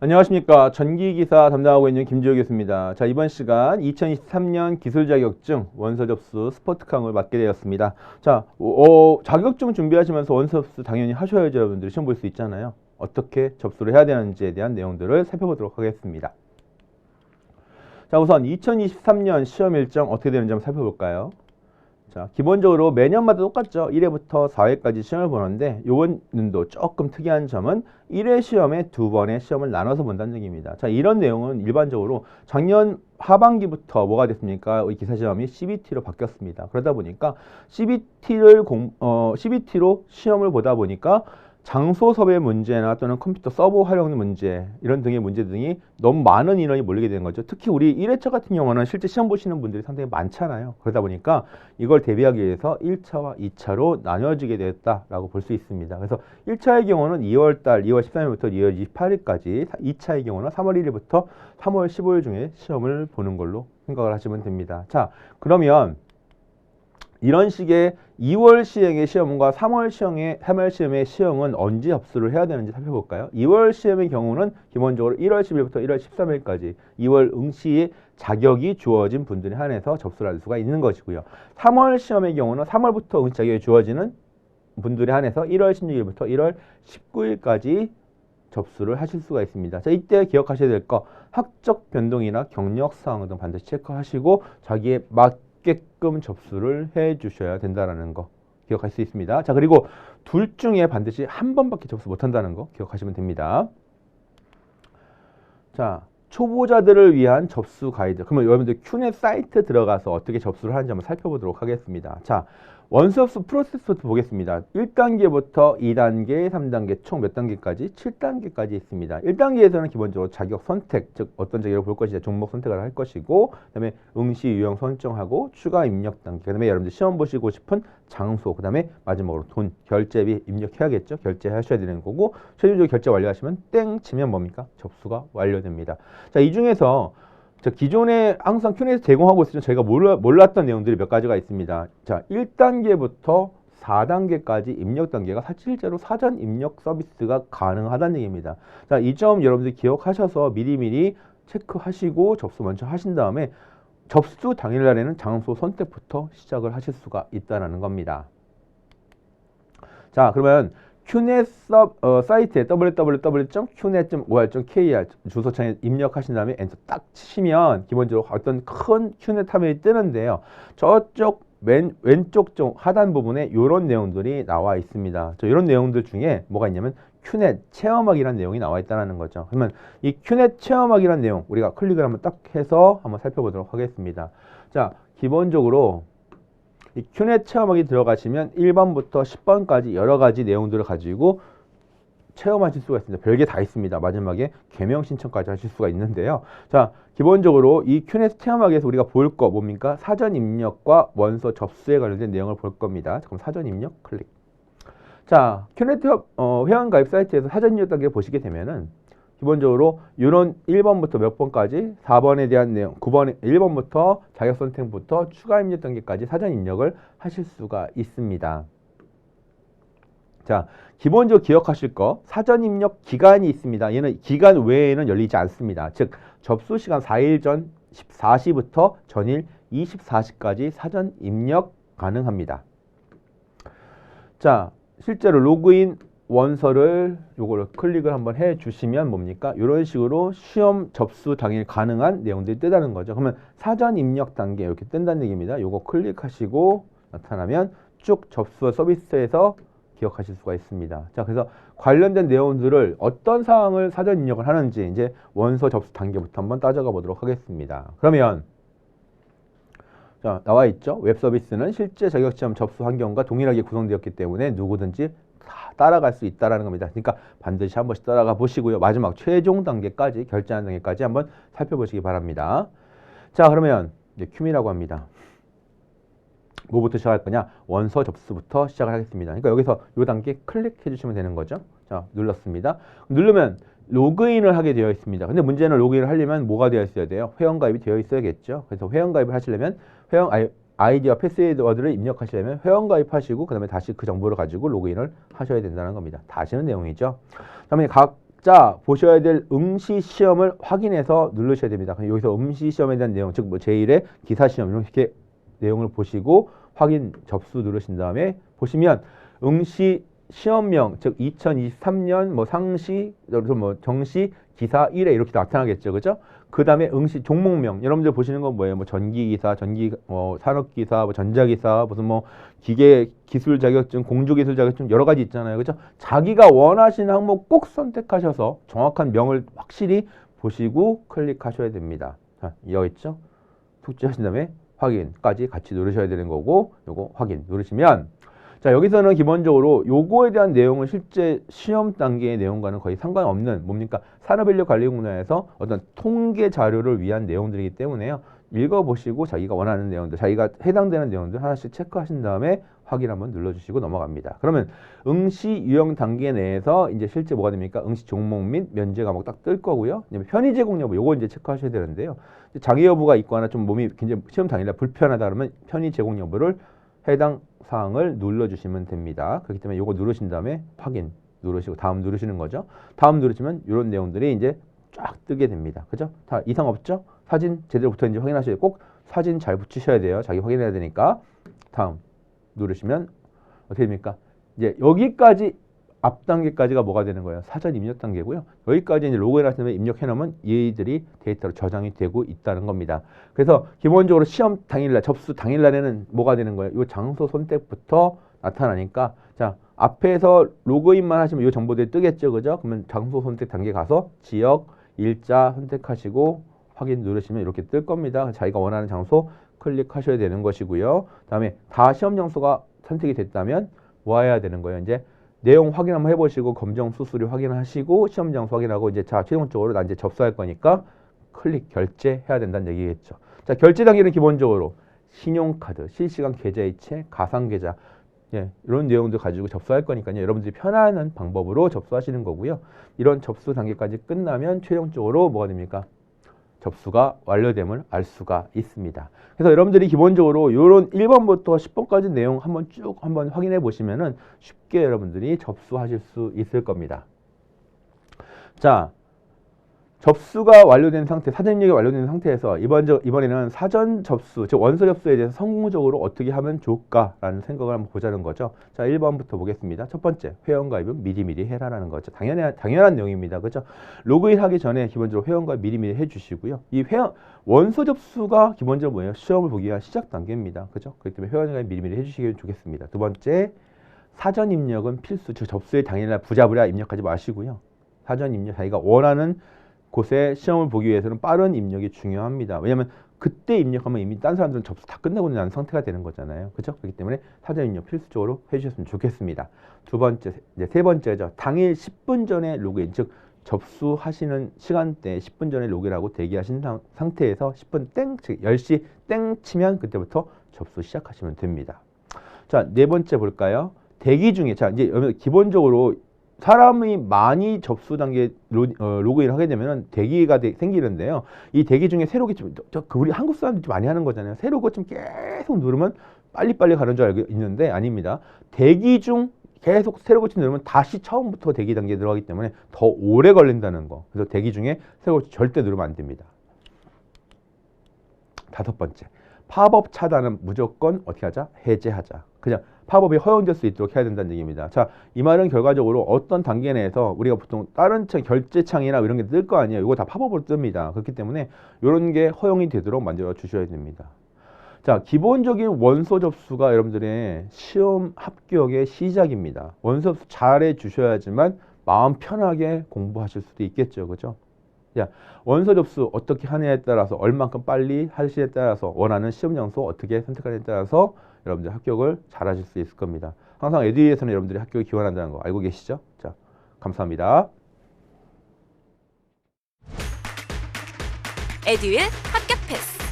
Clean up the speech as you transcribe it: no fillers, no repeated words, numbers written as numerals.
안녕하십니까. 전기기사 담당하고 있는 김지호 교수입니다. 자, 이번 시간 2023년 기술자격증 원서 접수 스포츠캉을 맡게 되었습니다. 자, 자격증 준비하시면서 원서 접수 당연히 하셔야죠. 여러분들이 시험 볼 수 있잖아요. 어떻게 접수를 해야 되는지에 대한 내용들을 살펴보도록 하겠습니다. 자, 우선 2023년 시험 일정 어떻게 되는지 한번 살펴볼까요? 자, 기본적으로 매년마다 똑같죠. 1회부터 4회까지 시험을 보는데 이번 년도 조금 특이한 점은 1회 시험에 두 번의 시험을 나눠서 본다는 얘기입니다. 자, 이런 내용은 일반적으로 작년 하반기부터 뭐가 됐습니까? 이 기사 시험이 CBT로 바뀌었습니다. 그러다 보니까 CBT로 시험을 보다 보니까 장소 섭외 문제나 또는 컴퓨터 서버 활용 문제 이런 등의 문제 등이 너무 많은 인원이 몰리게 되는 거죠. 특히 우리 1회차 같은 경우는 실제 시험 보시는 분들이 상당히 많잖아요. 그러다 보니까 이걸 대비하기 위해서 1차와 2차로 나눠지게 되었다라고 볼 수 있습니다. 그래서 1차의 경우는 2월달 2월 13일부터 2월 28일까지, 2차의 경우는 3월 1일부터 3월 15일 중에 시험을 보는 걸로 생각을 하시면 됩니다. 자, 그러면 이런 식의 2월 시행의 시험과 3월 시험의 시험은 언제 접수를 해야 되는지 살펴볼까요? 2월 시험의 경우는 기본적으로 1월 10일부터 1월 13일까지 2월 응시에 자격이 주어진 분들에 한해서 접수를 할 수가 있는 것이고요. 3월 시험의 경우는 3월부터 응시 자격이 주어지는 분들에 한해서 1월 16일부터 1월 19일까지 접수를 하실 수가 있습니다. 자, 이때 기억하셔야 될 거 학적 변동이나 경력 사항 등 반드시 체크하시고 자기에 맞게끔 접수를 해 주셔야 된다는 거 기억할 수 있습니다. 자, 그리고 둘 중에 반드시 한 번밖에 접수 못 한다는 거 기억하시면 됩니다. 자, 초보자들을 위한 접수 가이드. 그러면 여러분들 큐넷 사이트 들어가서 어떻게 접수를 하는지 한번 살펴보도록 하겠습니다. 자, 원서 접수 프로세스부터 보겠습니다. 1단계부터 2단계, 3단계 총 몇 단계까지? 7단계까지 있습니다. 1단계에서는 기본적으로 자격 선택, 즉 어떤 자격을 볼 것이냐 종목 선택을 할 것이고, 그다음에 응시 유형 선정하고 추가 입력 단계, 그다음에 여러분들 시험 보시고 싶은 장소, 그다음에 마지막으로 돈, 결제비 입력해야겠죠. 결제하셔야 되는 거고, 최종적으로 결제 완료하시면 땡 치면 뭡니까? 접수가 완료됩니다. 자, 이 중에서 기존에 항상 큐넷에서 제공하고 있었던 저희가 몰랐던 내용들이 몇 가지가 있습니다. 자, 1단계부터 4단계까지 입력 단계가 실제로 사전 입력 서비스가 가능하다는 얘기입니다. 자, 이 점 여러분들 기억하셔서 미리미리 체크하시고 접수 먼저 하신 다음에 접수 당일날에는 장소 선택부터 시작을 하실 수가 있다는 겁니다. 자, 그러면 큐넷 사이트에 www.qnet.or.kr 주소창에 입력하신 다음에 엔터 딱 치시면 기본적으로 어떤 큰 큐넷 화면이 뜨는데요. 저쪽 왼쪽 하단 부분에 이런 내용들이 나와 있습니다. 이런 내용들 중에 뭐가 있냐면 큐넷 체험하기라는 내용이 나와 있다는 거죠. 그러면 이 큐넷 체험하기라는 내용 우리가 클릭을 한번 딱 해서 한번 살펴보도록 하겠습니다. 자, 기본적으로 이 큐넷 체험하기 들어가시면 1번부터 10번까지 여러 가지 내용들을 가지고 체험하실 수가 있습니다. 별게 다 있습니다. 마지막에 개명 신청까지 하실 수가 있는데요. 자, 기본적으로 이 큐넷 체험하기에서 우리가 볼 거 뭡니까? 사전 입력과 원서 접수에 관련된 내용을 볼 겁니다. 그럼 사전 입력 클릭. 자, 큐넷 회원 가입 사이트에서 사전 입력 단계 보시게 되면은 기본적으로 이런 1번부터 몇 번까지 4번에 대한 내용, 9번 1번부터 자격 선택부터 추가 입력 단계까지 사전 입력을 하실 수가 있습니다. 자, 기본적으로 기억하실 거 사전 입력 기간이 있습니다. 얘는 기간 외에는 열리지 않습니다. 즉 접수 시간 4일 전 14시부터 전일 24시까지 사전 입력 가능합니다. 자, 실제로 로그인 원서를 요거를 클릭을 한번 해 주시면 뭡니까? 이런 식으로 시험 접수 당일 가능한 내용들이 뜨다는 거죠. 그러면 사전 입력 단계 이렇게 뜬다는 얘기입니다. 요거 클릭하시고 나타나면 쭉 접수 서비스에서 기억하실 수가 있습니다. 자, 그래서 관련된 내용들을 어떤 사항을 사전 입력을 하는지 이제 원서 접수 단계부터 한번 따져가 보도록 하겠습니다. 그러면 자, 나와 있죠. 웹 서비스는 실제 자격시험 접수 환경과 동일하게 구성되었기 때문에 누구든지 다 따라갈 수 있다는 겁니다. 그러니까 반드시 한 번씩 따라가 보시고요. 마지막 최종 단계까지 결제하는 단계까지 한번 살펴보시기 바랍니다. 자, 그러면 이제 큐미라고 합니다. 뭐부터 시작할 거냐? 원서 접수부터 시작을 하겠습니다. 그러니까 여기서 이 단계 클릭해 주시면 되는 거죠. 자, 눌렀습니다. 누르면 로그인을 하게 되어 있습니다. 근데 문제는 로그인을 하려면 뭐가 되어 있어야 돼요? 회원가입이 되어 있어야겠죠. 그래서 회원가입을 하시려면 아이디와 패스워드를 입력하시려면 회원가입하시고 그 다음에 다시 그 정보를 가지고 로그인을 하셔야 된다는 겁니다. 다 아시는 내용이죠. 그다음에 각 자, 보셔야 될 응시 시험을 확인해서 누르셔야 됩니다. 여기서 응시 시험에 대한 내용, 즉 뭐 제1의 기사 시험 이렇게 내용을 보시고 확인 접수 누르신 다음에 보시면 응시 시험명, 즉 2023년 뭐 상시, 뭐 정시 기사 1회 이렇게 나타나겠죠, 그죠? 그 다음에 응시 종목명, 여러분들 보시는 건 뭐예요? 뭐 전기기사, 산업기사, 뭐 전자기사, 무슨 뭐 기계 기술 자격증, 공조기술 자격증 여러 가지 있잖아요, 그죠? 자기가 원하시는 항목 꼭 선택하셔서 정확한 명을 확실히 보시고 클릭하셔야 됩니다. 자, 이어 있죠? 숙지하신 다음에 확인까지 같이 누르셔야 되는 거고, 요거 확인 누르시면 자, 여기서는 기본적으로 요거에 대한 내용은 실제 시험 단계의 내용과는 거의 상관없는 뭡니까? 산업인력관리공단에서 어떤 통계 자료를 위한 내용들이기 때문에요. 읽어보시고 자기가 원하는 내용들, 자기가 해당되는 내용들 하나씩 체크하신 다음에 확인 한번 눌러주시고 넘어갑니다. 그러면 응시 유형 단계 내에서 이제 실제 뭐가 됩니까? 응시 종목 및 면제 과목 딱 뜰 거고요. 편의 제공 여부 요거 이제 체크하셔야 되는데요. 장애 여부가 있거나 좀 몸이 굉장히 시험 당일날 불편하다 그러면 편의 제공 여부를 해당 사항을 눌러주시면 됩니다. 그렇기 때문에 이거 누르신 다음에 확인 누르시고 다음 누르시는 거죠. 다음 누르시면 이런 내용들이 이제 쫙 뜨게 됩니다. 그죠? 다 이상 없죠? 사진 제대로 붙어있는지 확인하셔야 돼요. 꼭 사진 잘 붙이셔야 돼요. 자기 확인해야 되니까. 다음 누르시면 어떻게 됩니까? 이제 여기까지 앞 단계까지가 뭐가 되는 거예요? 사전 입력 단계고요. 여기까지 이제 로그인 하시면 입력해 놓으면 얘들이 데이터로 저장이 되고 있다는 겁니다. 그래서 기본적으로 시험 당일날, 접수 당일날에는 뭐가 되는 거예요? 이 장소 선택부터 나타나니까 자, 앞에서 로그인만 하시면 이 정보들이 뜨겠죠. 그죠? 그러면 장소 선택 단계 가서 지역, 일자 선택하시고 확인 누르시면 이렇게 뜰 겁니다. 자기가 원하는 장소 클릭하셔야 되는 것이고요. 다음에 다 시험 장소가 선택이 됐다면 뭐 해야 되는 거예요? 이제 내용 확인 한번 해보시고 검정 수수료 확인하시고 시험 장소 확인하고 이제 자 최종적으로 나 이제 접수할 거니까 클릭 결제해야 된다는 얘기겠죠. 자, 결제 단계는 기본적으로 신용카드, 실시간 계좌이체, 가상계좌 이런 내용들 가지고 접수할 거니까요. 여러분들이 편안한 방법으로 접수하시는 거고요. 이런 접수 단계까지 끝나면 최종적으로 뭐가 됩니까? 접수가 완료됨을 알 수가 있습니다. 그래서 여러분들이 기본적으로 이런 1번부터 10번까지 내용 한번 쭉 한번 확인해 보시면은 쉽게 여러분들이 접수하실 수 있을 겁니다. 자, 접수가 완료된 상태, 사전 입력이 완료된 상태에서 이번에는 사전 접수, 즉 원서 접수에 대해서 성공적으로 어떻게 하면 좋을까라는 생각을 한번 보자는 거죠. 자, 1번부터 보겠습니다. 첫 번째, 회원가입은 미리미리 해라라는 거죠. 당연한 내용입니다. 그죠? 로그인 하기 전에 기본적으로 회원가입 미리미리 해주시고요. 이 원서 접수가 기본적으로 뭐예요? 시험을 보기 위한 시작 단계입니다. 그죠? 그렇기 때문에 회원가입 미리미리 해주시면 좋겠습니다. 두 번째, 사전 입력은 필수, 즉 접수의 당일날 부랴부랴 입력하지 마시고요. 사전 입력, 자기가 원하는 곳에 시험을 보기 위해서는 빠른 입력이 중요합니다. 왜냐하면 그때 입력하면 이미 딴 사람들은 접수 다 끝나고 난 상태가 되는 거잖아요. 그렇죠? 그렇기 때문에 사전 입력 필수적으로 해주셨으면 좋겠습니다. 두 번째, 이제 세 번째죠. 당일 10분 전에 로그인, 즉 접수하시는 시간대 10분 전에 로그인하고 대기하신 상태에서 10분 땡, 즉 10시 땡 치면 그때부터 접수 시작하시면 됩니다. 자, 네 번째 볼까요? 대기 중에, 자, 이제 기본적으로 사람이 많이 접수 단계에 로그인을 하게 되면 대기가 생기는데요. 이 대기 중에 새로 우리 한국 사람들이 많이 하는 거잖아요. 새로 좀 계속 누르면 빨리빨리 가는 줄 알고 있는데 아닙니다. 대기 중 계속 새로 고치 누르면 다시 처음부터 대기 단계에 들어가기 때문에 더 오래 걸린다는 거. 그래서 대기 중에 새로 고치 절대 누르면 안 됩니다. 다섯 번째, 팝업 차단은 무조건 어떻게 하자? 해제하자. 그냥 팝업이 허용될 수 있도록 해야 된다는 얘기입니다. 자, 이 말은 결과적으로 어떤 단계 내에서 우리가 보통 다른 결제창이나 이런 게 뜰 거 아니에요. 이거 다 팝업으로 뜹니다. 그렇기 때문에 이런 게 허용이 되도록 만들어 주셔야 됩니다. 자, 기본적인 원서 접수가 여러분들의 시험 합격의 시작입니다. 원서 접수 잘해 주셔야지만 마음 편하게 공부하실 수도 있겠죠. 그죠? 자, 원서 접수 어떻게 하느냐에 따라서 얼만큼 빨리 하시냐에 따라서 원하는 시험 장소 어떻게 선택하느냐에 따라서 여러분들 합격을 잘 하실 수 있을 겁니다. 항상 에듀에서는 여러분들이 합격을 기원한다는 거 알고 계시죠? 자, 감사합니다. 에듀윌 합격 패스.